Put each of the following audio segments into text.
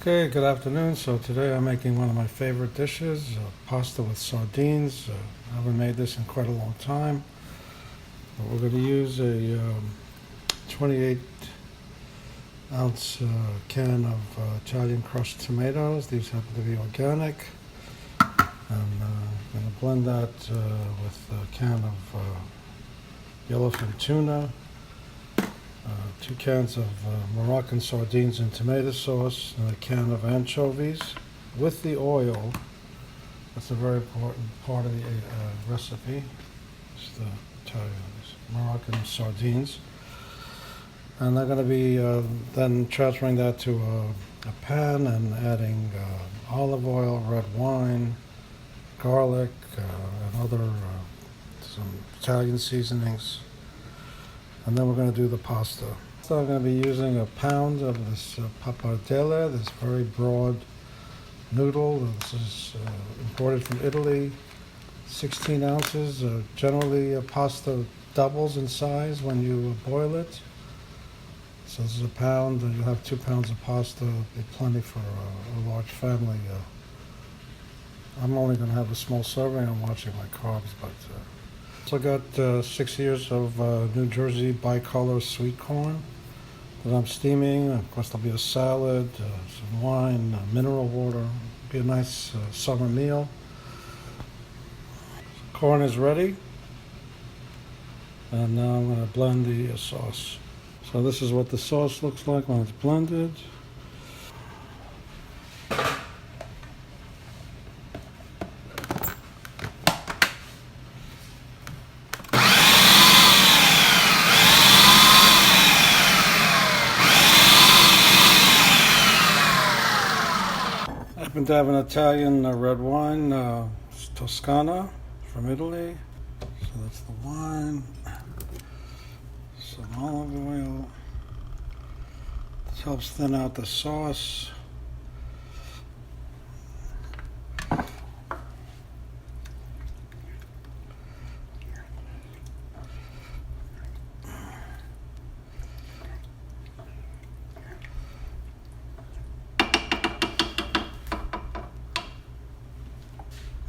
Okay, good afternoon. So today I'm making one of my favorite dishes, pasta with sardines. I haven't made this in quite a long time. But we're going to use a 28 ounce can of Italian crushed tomatoes. These happen to be organic. And I'm going to blend that with a can of yellowfin tuna, 2 cans of Moroccan sardines and tomato sauce, and a can of anchovies with the oil. That's a very important part of the recipe. It's the Moroccan sardines. And I'm going to be then transferring that to a pan and adding olive oil, red wine, garlic, and other some Italian seasonings. And then we're going to do the pasta. So I'm going to be using a pound of this papardelle, this very broad noodle. This is imported from Italy. 16 ounces. Generally, pasta doubles in size when you boil it. So this is a pound, and you'll have 2 pounds of pasta. It'll be plenty for a large family. I'm only going to have a small serving. I'm watching my carbs, but so I got 6 years of New Jersey bicolor sweet corn that I'm steaming. Of course, there'll be a salad, some wine, mineral water. It'll be a nice summer meal. Corn is ready, and now I'm going to blend the sauce. So this is what the sauce looks like when it's blended. I happen to have an Italian red wine, Toscana from Italy. So that's the wine. Some olive oil. This helps thin out the sauce.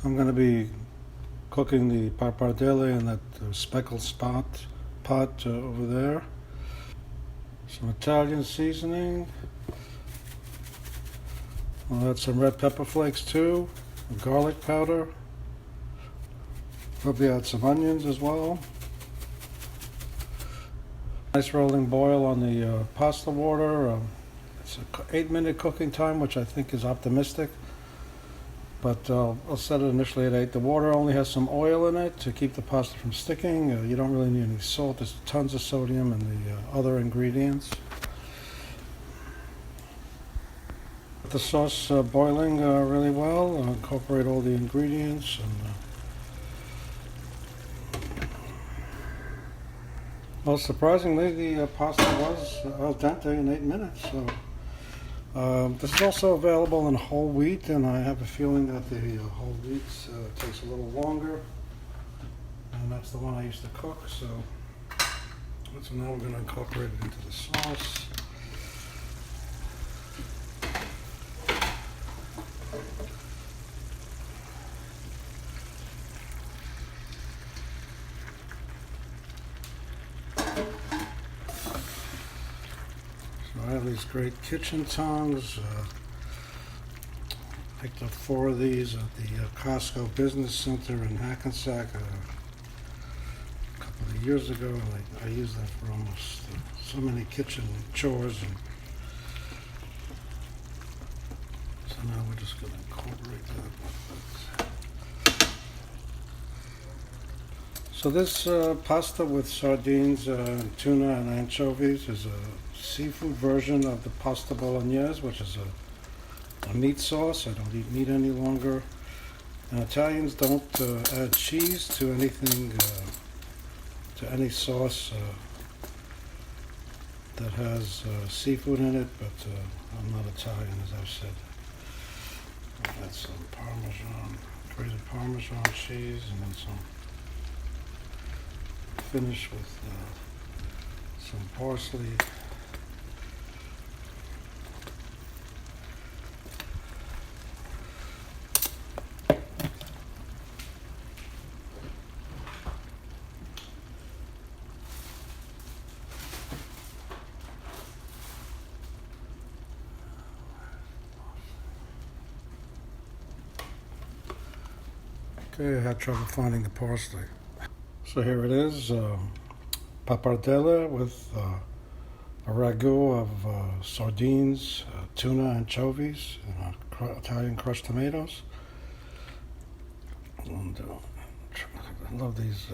I'm going to be cooking the papardelle in that speckled pot over there. Some Italian seasoning. I'll add some red pepper flakes too, garlic powder. Probably add some onions as well. Nice rolling boil on the pasta water. It's an 8-minute cooking time, which I think is optimistic. But I'll set it initially at 8. The water only has some oil in it to keep the pasta from sticking. You don't really need any salt. There's tons of sodium in the other ingredients. The sauce boiling really well. I'll incorporate all the ingredients. Well, surprisingly, the pasta was al dente in 8 minutes. So. This is also available in whole wheat, and I have a feeling that the whole wheat takes a little longer, and that's the one I used to cook. So now we're going to incorporate it into the sauce. I have these great kitchen tongs. Picked up 4 of these at the Costco Business Center in Hackensack a couple of years ago. And I use that for almost so many kitchen chores. And so now we're just going to incorporate that. So this pasta with sardines, tuna, and anchovies is a seafood version of the pasta Bolognese, which is a meat sauce. I don't eat meat any longer. And Italians don't add cheese to anything, to any sauce that has seafood in it, but I'm not Italian, as I've said. I've got some grated Parmesan cheese, and then finish with some parsley. Okay, I had trouble finding the parsley. So here it is, papardelle with a ragu of sardines, tuna, anchovies, and Italian crushed tomatoes. And I love these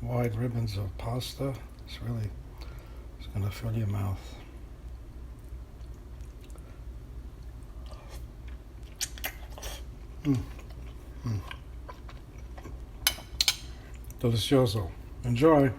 wide ribbons of pasta. It's going to fill your mouth. Mm. Mm. Delicioso. Enjoy.